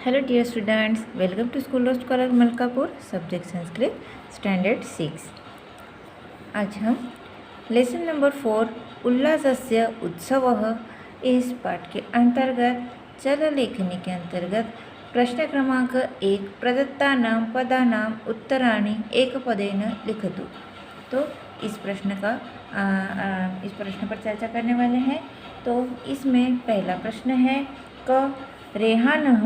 Hello dear students, welcome to school of scholar Malkapur, subject Sanskrit, standard 6। आज हम lesson number 4 उल्लासस्य उत्सवः इस पाठ के अंतर्गत चल लेखनी के अंतर्गत प्रश्न क्रमांक 1 प्रदत्तानां पदानां उत्तराणि एकपदेन लिखतु। तो इस प्रश्न पर चर्चा करने वाले हैं। तो इसमें पहला प्रश्न है क रेहानः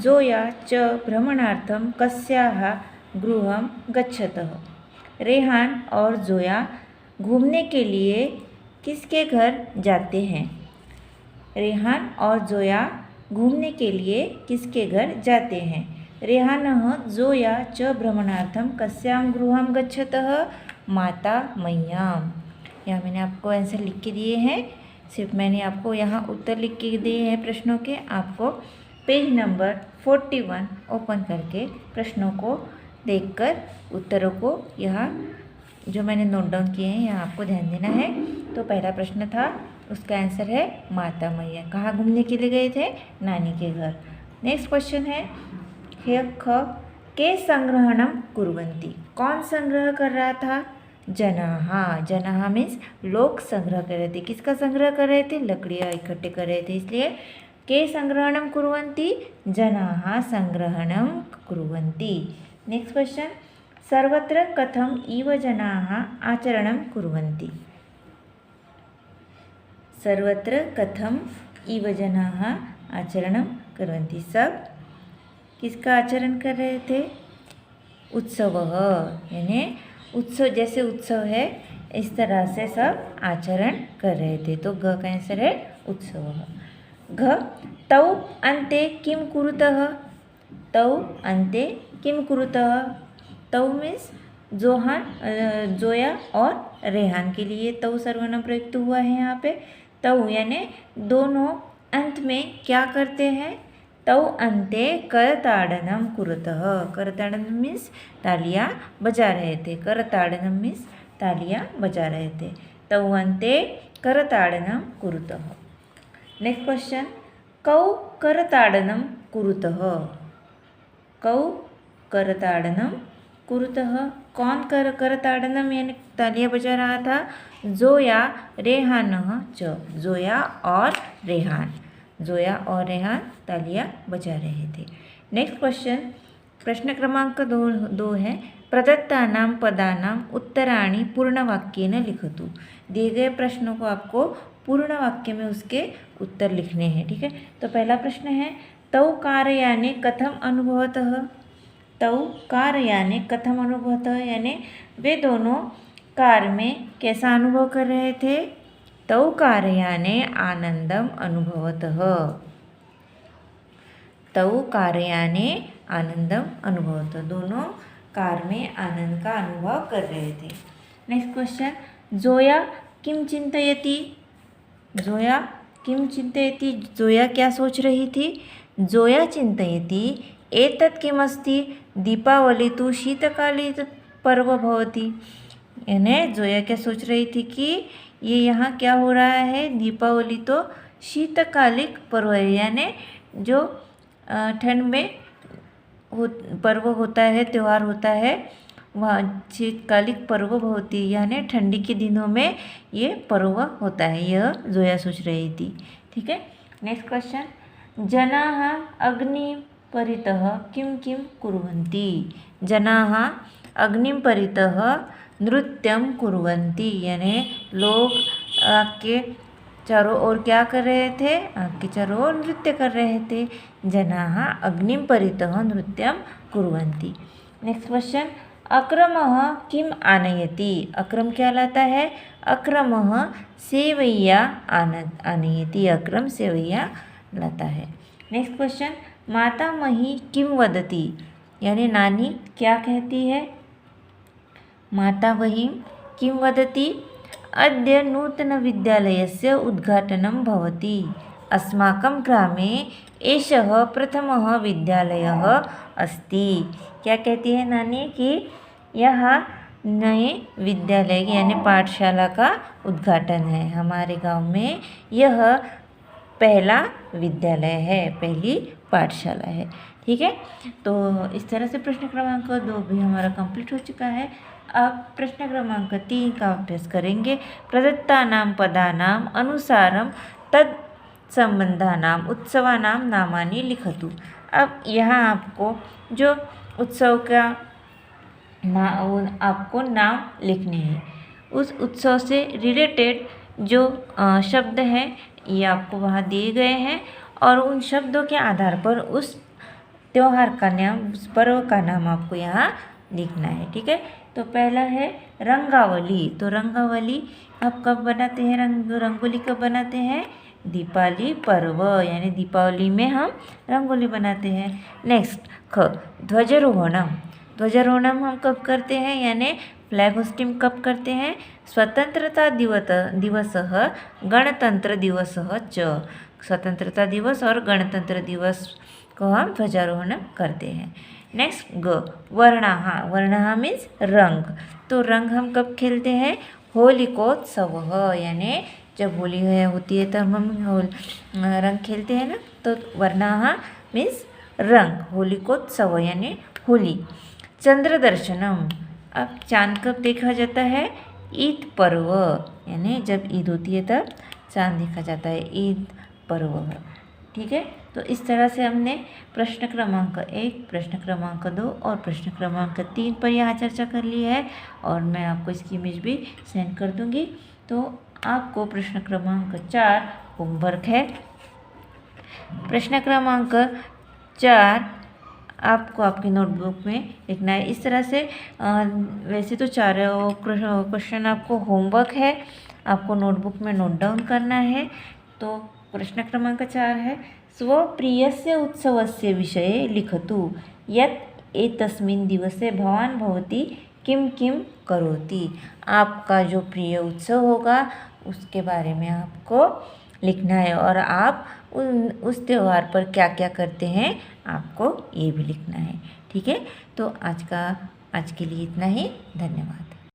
जोया च भ्रमणार्थं कस्याः गृहं गच्छतः। रेहान और जोया घूमने के लिए किसके घर जाते हैं? रेहान और जोया घूमने के लिए किसके घर जाते हैं? रेहानः जोया च भ्रमणार्थं कस्यां गृहं गच्छतः? माता मह्याम। यहाँ मैंने आपको आंसर लिख के दिए हैं, सिर्फ मैंने आपको यहाँ उत्तर लिख के दिए हैं प्रश्नों के। आपको पेज नंबर 41 ओपन करके प्रश्नों को देखकर उत्तरों को यहाँ जो मैंने नोट डाउन किए हैं यहाँ आपको ध्यान देना है। तो पहला प्रश्न था, उसका आंसर है माता मैया। कहाँ घूमने के लिए गए थे? नानी के घर। नेक्स्ट क्वेश्चन है ख के संग्रहणम कुर्वन्ति। कौन संग्रह कर रहा था? जनाहा। जनाहा मीन्स लोग संग्रह कर रहे थे। किसका संग्रह कर रहे थे? लकड़ियाँ इकट्ठे कर रहे थे, इसलिए के संग्रहणम कुर्वन्ति, जनाहा संग्रहणम कुर्वन्ति। नेक्स्ट क्वेश्चन सर्वत्र कथम इव जनाः आचरणं कुर्वन्ति। सर्वत्र कथम इव जनाः आचरणं कुर्वन्ति। सब किसका आचरण कर रहे थे? उत्सव, यानी उत्सव जैसे उत्सव है इस तरह से सब आचरण कर रहे थे। तो ग का आंसर है उत्सव। घ तौ अन्ते किं कुरुतः। तौ अन्ते किं कुरुतः। तौ मीन्स जोया और रेहान के लिए तौ सर्वनाम प्रयुक्त हुआ है यहाँ पे। तौ यानी दोनों अंत में क्या करते हैं? तौ अन्ते करताडनम कुरुतः। करताडनम मीन्स तालियां बजा रहे थे। करताडनम मीन्स तालियां बजा रहे थे। तौ अन्ते करताडनम कुरुतः। नेक्स्ट क्वेश्चन कौ करताडनम कुरुतः। कौ करताडनम कुरुतः। कौन करताडनम यानी तालियां बजा रहा था? जोया रेहानः च। जोया और रेहान। जोया और रेहान तालियां बजा रहे थे। नेक्स्ट क्वेश्चन प्रश्न क्रमांक 2 है प्रदत्तानां पदानां उत्तराणि पूर्णवाक्येन लिखतु। दिए गए प्रश्नों को आपको पूर्ण वाक्य में उसके उत्तर लिखने हैं, ठीक है। तो पहला प्रश्न है तौ कारयाने कथम अनुभवतः। तौ कारयाने कथम अनुभवतः यानी वे दोनों कार में कैसा अनुभव कर रहे थे? तौ कारयाने आनंदम अनुभवतः। तौ कारयाने आनंदम अनुभवतः। दोनों कार में आनंद का अनुभव कर रहे थे। नेक्स्ट क्वेश्चन जोया किम चिंतयति। जोया किम चिंतयति। जोया क्या सोच रही थी? जोया चिंतयति एतत् किमस्ति दीपावली तु शीतकाले पर्व भवति। यानी जोया क्या सोच रही थी कि ये यहाँ क्या हो रहा है? दीपावली तो शीतकालिक पर्व है, यानी जो ठंड में पर्व होता है, त्यौहार होता है, वह शीतकालिक पर्व होती है, यानी ठंडी के दिनों में ये पर्व होता है। यह जोया सोच रही थी, ठीक है। नेक्स्ट क्वेश्चन जनाः अग्निं परितः किं किं कुर्वन्ति। जनाः अग्निं परितः नृत्यं कुर्वन्ति यानी लोग आग के चारों ओर क्या कर रहे थे? आग के चारों ओर नृत्य कर रहे थे। जनाः अग्निं परितः नृत्यं कुर्वन्ति। नेक्स्ट क्वेश्चन अक्रमः किम आनयति। अक्रम क्या लाता है? अक्रमः सेवैया आनयति। अक्रम सेवैया लाता है। नेक्स्ट क्वेश्चन मातामही किम वदति यानी नानी क्या कहती है? मातामही किं वदति? अद्य नूतनविद्यालयस्य उद्घाटनं भवति। अस्माकं ग्रामे एषः प्रथमः विद्यालयः अस्ति। क्या कहती है नानी कि यह नए विद्यालय यानी पाठशाला का उद्घाटन है। हमारे गांव में यह पहला विद्यालय है, पहली पाठशाला है। ठीक है, तो इस तरह से प्रश्न क्रमांक 2 भी हमारा कंप्लीट हो चुका है। अब प्रश्न क्रमांक 3 का अभ्यास करेंगे। प्रदत्तानां पदानां अनुसारं तद संबंधानां उत्सवानां नामानि लिखतु। अब यहाँ आपको जो उत्सव का आपको नाम लिखने हैं, उस उत्सव से रिलेटेड जो शब्द हैं ये आपको वहाँ दिए गए हैं और उन शब्दों के आधार पर उस त्यौहार का नाम, उस पर्व का नाम आपको यहाँ लिखना है। ठीक है, तो पहला है रंगावली। तो रंगावली आप कब बनाते हैं, रंगोली कब बनाते हैं? दीपावली पर्व यानी दीपावली में हम रंगोली बनाते हैं। नेक्स्ट ख ध्वजारोहणम। ध्वजारोहणम हम कब करते हैं यानी फ्लैग होस्टिंग कब करते हैं? स्वतंत्रता दिवसः गणतंत्र दिवसः च। स्वतंत्रता दिवस और गणतंत्र दिवस को हम ध्वजारोहण करते हैं। नेक्स्ट ग वर्णाः। वर्णाः मीन्स रंग। तो रंग हम कब खेलते हैं? होलिकोत्सव यानी जब होली होती है तब हम रंग खेलते हैं ना, तो वर्णाः मीन्स रंग, होलिकोत्सव यानी होली। चंद्र दर्शनम। अब चांद कब देखा जाता है? ईद पर्व यानी जब ईद होती है तब चांद देखा जाता है, ईद पर्व। ठीक है, तो इस तरह से हमने प्रश्न क्रमांक 1, प्रश्न क्रमांक 2 और प्रश्न क्रमांक 3 पर यहाँ चर्चा कर ली है और मैं आपको इसकी इमेज भी सेंड कर दूँगी। तो आपको प्रश्न क्रमांक 4 होमवर्क है। प्रश्न क्रमांक 4 आपको आपकी नोटबुक में लिखना है। इस तरह से वैसे तो 4 क्वेश्चन आपको होमवर्क है, आपको नोटबुक में नोट डाउन करना है। तो प्रश्न क्रमांक 4 है स्वप्रियस्य उत्सवस्य विषये लिखतु यत् एतस्मिन् दिवसे भवान् भवती किम किम करोति। आपका जो प्रिय उत्सव होगा उसके बारे में आपको लिखना है और आप उस त्यौहार पर क्या क्या करते हैं आपको ये भी लिखना है। ठीक है, तो आज के लिए इतना ही। धन्यवाद।